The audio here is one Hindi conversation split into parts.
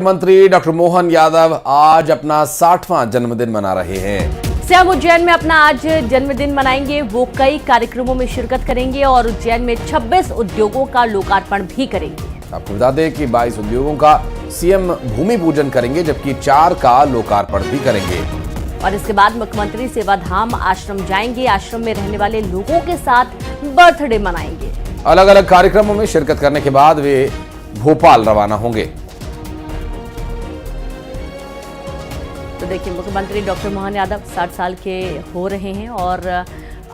मंत्री डॉक्टर मोहन यादव आज अपना 60वां जन्मदिन मना रहे हैं। सीएम उज्जैन में अपना आज जन्मदिन मनाएंगे। वो कई कार्यक्रमों में शिरकत करेंगे और उज्जैन में 26 उद्योगों का लोकार्पण भी करेंगे। आपको बता दें कि 22 उद्योगों का सीएम भूमि पूजन करेंगे, जबकि 4 का लोकार्पण भी करेंगे। और इसके बाद मुख्यमंत्री सेवाधाम आश्रम जाएंगे। आश्रम में रहने वाले लोगों के साथ बर्थडे मनाएंगे। अलग अलग कार्यक्रमों में शिरकत करने के बाद वे भोपाल रवाना होंगे। तो देखिए, मुख्यमंत्री डॉक्टर मोहन यादव 60 साल के हो रहे हैं और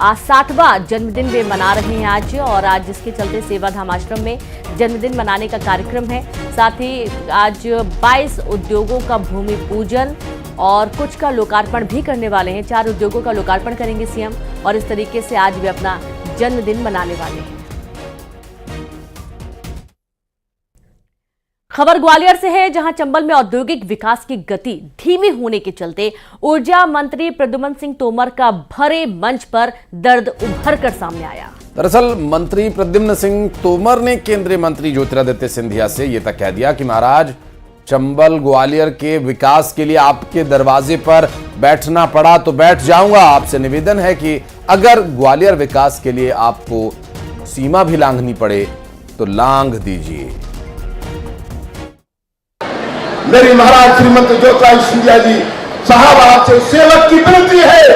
आज 60वां जन्मदिन वे मना रहे हैं आज। और आज जिसके चलते सेवाधाम आश्रम में जन्मदिन मनाने का कार्यक्रम है। साथ ही आज 22 उद्योगों का भूमि पूजन और कुछ का लोकार्पण भी करने वाले हैं। 4 उद्योगों का लोकार्पण करेंगे सीएम और इस तरीके से आज वे अपना जन्मदिन मनाने वाले हैं। खबर ग्वालियर से है, जहां चंबल में औद्योगिक विकास की गति धीमी होने के चलते ऊर्जा मंत्री प्रद्युम्न सिंह तोमर का भरे मंच पर दर्द उभर कर सामने आया। दरअसल मंत्री प्रद्युम्न सिंह तोमर ने केंद्रीय मंत्री ज्योतिरादित्य सिंधिया से यह तक कह दिया कि महाराज, चंबल ग्वालियर के विकास के लिए आपके दरवाजे पर बैठना पड़ा तो बैठ जाऊंगा। आपसे निवेदन है कि अगर ग्वालियर विकास के लिए आपको सीमा भी लांघनी पड़े तो लांघ दीजिए। मेरी महाराज श्रीमंत ज्योतिरादित्य सिंधिया जी साहब, आपसे सेवक की विनती है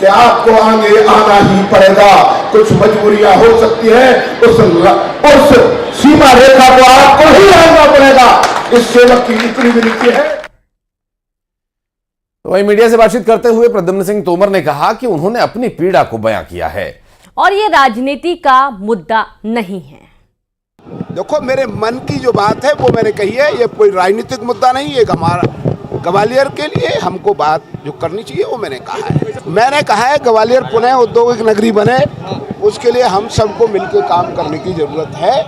कि आपको आगे आना ही पड़ेगा। कुछ मजबूरियां हो सकती है, उस सीमा रेखा को आपको ही लांघना पड़ेगा। इस सेवक की इतनी विनती है। तो वहीं मीडिया से बातचीत करते हुए प्रद्युम्न सिंह तोमर ने कहा कि उन्होंने अपनी पीड़ा को बयां किया है और ये राजनीति का मुद्दा नहीं है। देखो, मेरे मन की जो बात है वो मैंने कही है। ये कोई राजनीतिक मुद्दा नहीं है। हमारा ग्वालियर के लिए हमको बात जो करनी चाहिए वो मैंने कहा है। मैंने कहा है ग्वालियर पुनः औद्योगिक नगरी बने, उसके लिए हम सबको मिलकर काम करने की जरूरत है।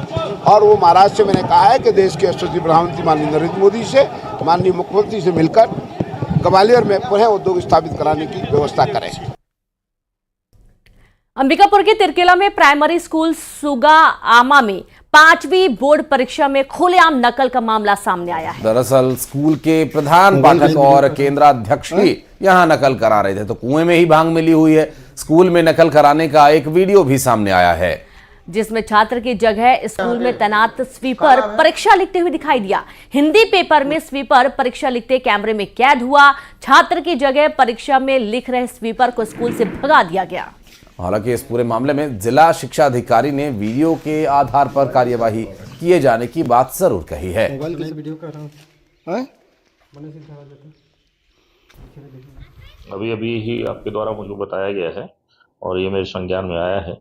और वो महाराज से मैंने कहा है कि देश के यशस्वी प्रधानमंत्री माननीय नरेंद्र मोदी से, माननीय मुख्यमंत्री से मिलकर ग्वालियर में पुनः उद्योग स्थापित कराने की व्यवस्था करें। अंबिकापुर के तिरकेला में प्राइमरी स्कूल सुगा आमा में 5वीं बोर्ड परीक्षा में खुलेआम नकल का मामला सामने आया है। दरअसल स्कूल के प्रधान पाठक और केंद्राध्यक्ष ही यहां नकल करा रहे थे, तो कुएं में ही भांग मिली हुई है। स्कूल में नकल कराने का एक वीडियो भी सामने आया है, जिसमें छात्र की जगह स्कूल में तैनात स्वीपर परीक्षा लिखते हुए दिखाई दिया। हिंदी पेपर में स्वीपर परीक्षा लिखते कैमरे में कैद हुआ। छात्र की जगह परीक्षा में लिख रहे स्वीपर को स्कूल से भगा दिया गया। हालांकि इस पूरे मामले में जिला शिक्षा अधिकारी ने वीडियो के आधार पर कार्यवाही किए जाने की बात जरूर कही है। अभी ही आपके द्वारा मुझे बताया गया है और ये मेरे संज्ञान में आया है।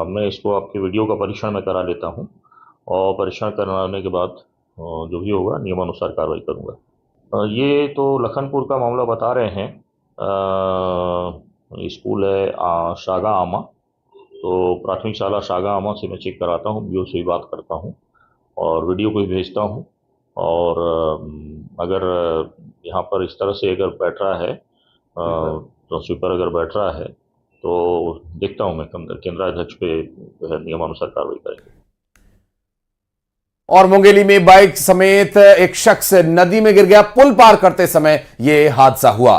मैं इसको आपके वीडियो का परीक्षण में करा लेता हूँ और परीक्षण कराने के बाद जो भी होगा नियमानुसार कार्रवाई करूँगा। ये तो लखनपुर का मामला बता रहे हैं। स्कूल है शागा आमा, तो प्राथमिक शाला शागा आमा से मैं चेक कराता हूँ, वीडियो से भी बात करता हूँ और वीडियो को भी भेजता हूँ। और अगर यहाँ पर इस तरह से अगर बैठ रहा है तो स्वीपर अगर बैठ रहा है तो देखता हूँ मैं केंद्राध्यक्ष पे जो है नियमानुसार कार्रवाई करेंगे। और मुंगेली में बाइक समेत एक शख्स नदी में गिर गया। पुल पार करते समय यह हादसा हुआ।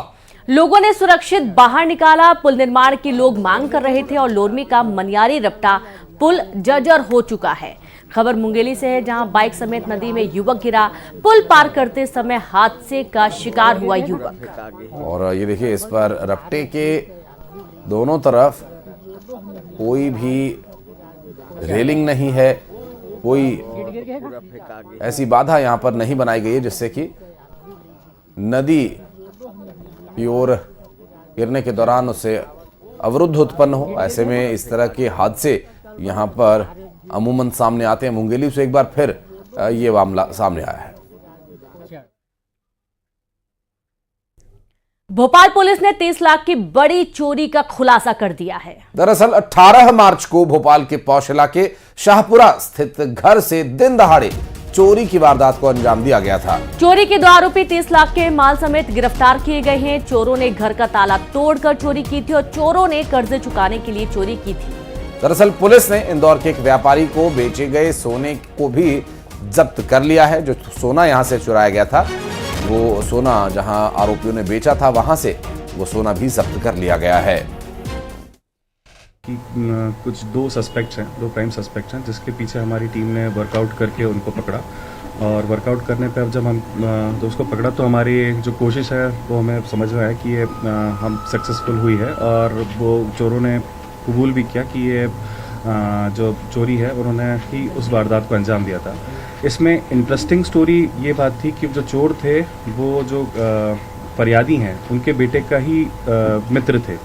लोगों ने सुरक्षित बाहर निकाला। पुल निर्माण की लोग मांग कर रहे थे और लोरमी का मनियारी रपटा पुल जर्जर हो चुका है। खबर मुंगेली से है, जहां बाइक समेत नदी में युवक गिरा। पुल पार करते समय हादसे का शिकार हुआ युवक। और ये देखिए, इस पर रपटे के दोनों तरफ कोई भी रेलिंग नहीं है, कोई ऐसी बाधा यहां पर नहीं बनाई गई है जिससे कि नदी की ओर गिरने के दौरान उससे अवरुद्ध उत्पन्न हो। ऐसे में इस तरह के हादसे यहां पर अमूमन सामने आते हैं। मुंगेली से एक बार फिर ये मामला सामने आया है। भोपाल पुलिस ने 30 लाख की बड़ी चोरी का खुलासा कर दिया है। दरअसल 18 मार्च को भोपाल के पौशला के शाहपुरा स्थित घर से दिन दहाड़े चोरी की वारदात को अंजाम दिया गया था। चोरी के 2 आरोपी 30 लाख के माल समेत गिरफ्तार किए गए हैं। चोरों ने घर का ताला तोड़कर चोरी की थी और चोरों ने कर्जे चुकाने के लिए चोरी की थी। दरअसल पुलिस ने इंदौर के एक व्यापारी को बेचे गए सोने को भी जब्त कर लिया है। जो सोना यहां से चुराया गया था, वो सोना जहां आरोपियों ने बेचा था, वहां से वो सोना भी जब्त कर लिया गया है। कि कुछ दो सस्पेक्ट्स हैं, दो प्राइम सस्पेक्ट्स हैं, जिसके पीछे हमारी टीम ने वर्कआउट करके उनको पकड़ा। और वर्कआउट करने पे अब जब हम तो उसको पकड़ा तो हमारी जो कोशिश है वो हमें समझ में आया कि ये हम सक्सेसफुल हुई है। और वो चोरों ने कबूल भी किया कि ये जो चोरी है उन्होंने ही उस वारदात को अंजाम दिया था। इसमें इंटरेस्टिंग स्टोरी ये बात थी कि जो चोर थे वो जो फरियादी हैं उनके बेटे का ही मित्र थे।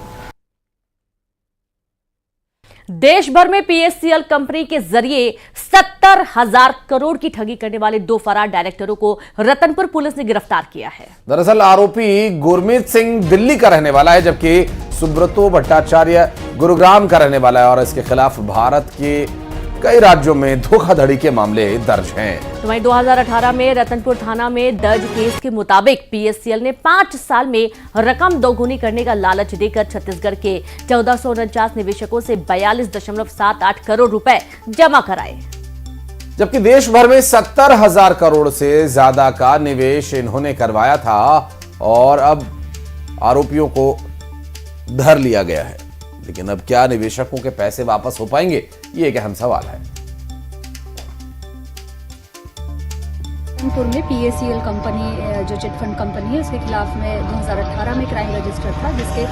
देश भर में पीएससीएल कंपनी के जरिए 70,000 करोड़ की ठगी करने वाले 2 फरार डायरेक्टरों को रतनपुर पुलिस ने गिरफ्तार किया है। दरअसल आरोपी गुरमीत सिंह दिल्ली का रहने वाला है, जबकि सुब्रतो भट्टाचार्य गुरुग्राम का रहने वाला है और इसके खिलाफ भारत के कई राज्यों में धोखाधड़ी के मामले दर्ज हैं। तो वहीं 2018 में रतनपुर थाना में दर्ज केस के मुताबिक पीएससीएल ने 5 साल में रकम दोगुनी करने का लालच देकर छत्तीसगढ़ के 1449 निवेशकों से 42.78 करोड़ रुपए जमा कराए। जबकि देश भर में 70,000 करोड़ से ज्यादा का निवेश इन्होंने करवाया था और अब आरोपियों को धर लिया गया है। लेकिन अब क्या निवेशकों के पैसे वापस हो पाएंगे, ये एक अहम सवाल है। रतनपुर में पीएससीएल कंपनी जो चिटफंड कंपनी है उसके खिलाफ में 2018 में क्राइम रजिस्टर था, जिसके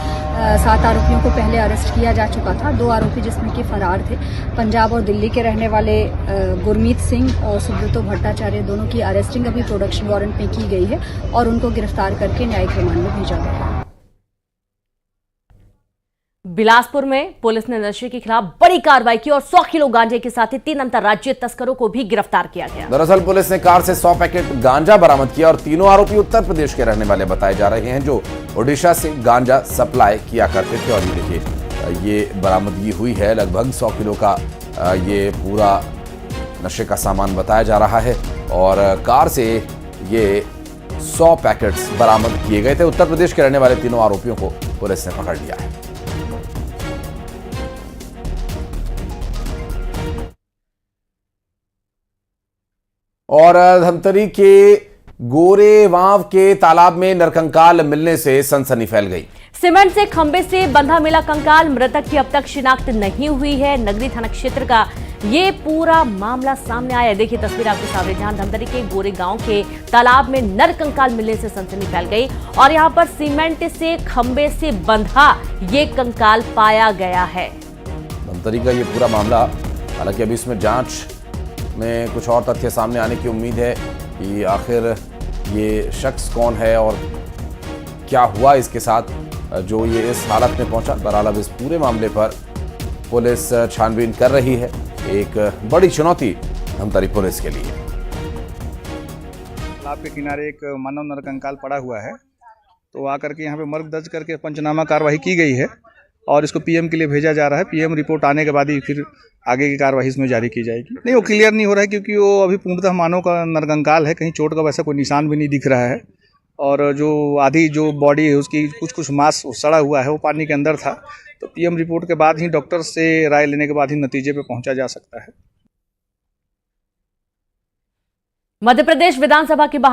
7 आरोपियों को पहले अरेस्ट किया जा चुका था। 2 आरोपी जिसमें कि फरार थे, पंजाब और दिल्ली के रहने वाले गुरमीत सिंह और सुब्रतो भट्टाचार्य, दोनों की अरेस्टिंग अभी प्रोडक्शन वारंट में की गई है और उनको गिरफ्तार करके न्यायिक रिमांड में भेजा गया है। बिलासपुर में पुलिस ने नशे के खिलाफ बड़ी कार्रवाई की और 100 किलो गांजे के साथ ही 3 अंतर्राज्यीय तस्करों को भी गिरफ्तार किया गया। दरअसल पुलिस ने कार से 100 पैकेट गांजा बरामद किया और तीनों आरोपी उत्तर प्रदेश के रहने वाले बताए जा रहे हैं, जो ओडिशा से गांजा सप्लाई किया करते थे। और ये देखिए, ये बरामदगी हुई है लगभग 100 किलो का ये पूरा नशे का सामान बताया जा रहा है और कार से ये 100 पैकेट्स बरामद किए गए थे। उत्तर प्रदेश के रहने वाले तीनों आरोपियों को पुलिस ने पकड़ लिया है। और धमतरी के गोरेवांव के तालाब में नरकंकाल मिलने से सनसनी फैल गई। सीमेंट से खंबे से बंधा मिला कंकाल, मृतक की अब तक शिनाख्त नहीं हुई है। नगरी थाना क्षेत्र का ये पूरा मामला सामने आया। देखिए तस्वीर आपके सामने, जहां धमतरी के गोरेगांव के तालाब में नरकंकाल मिलने से सनसनी फैल गई और यहां पर सीमेंट से खंबे से बंधा ये कंकाल पाया गया है। धमतरी का ये पूरा मामला, हालांकि अभी इसमें जांच में कुछ और तथ्य सामने आने की उम्मीद है कि आखिर ये शख्स कौन है और क्या हुआ इसके साथ जो ये इस हालत में पहुंचा। बहरहाल अब इस पूरे मामले पर पुलिस छानबीन कर रही है। एक बड़ी चुनौती धमतरी पुलिस के लिए। तालाब के किनारे एक मानव नरकंकाल पड़ा हुआ है, तो आकर के यहाँ पे मर्ग दर्ज करके पंचनामा कार्रवाई की गई है और इसको पीएम के लिए भेजा जा रहा है। पीएम रिपोर्ट आने के बाद ही फिर आगे की कार्रवाई इसमें जारी की जाएगी। नहीं, वो क्लियर नहीं हो रहा है क्योंकि वो अभी पूर्णतः मानव का नरकंकाल है, कहीं चोट का वैसा कोई निशान भी नहीं दिख रहा है और जो आधी जो बॉडी है उसकी कुछ मांस सड़ा हुआ है, वो पानी के अंदर था। तो पीएम रिपोर्ट के बाद ही डॉक्टर से राय लेने के बाद ही नतीजे पे पहुंचा जा सकता है। मध्य प्रदेश विधानसभा के बाहर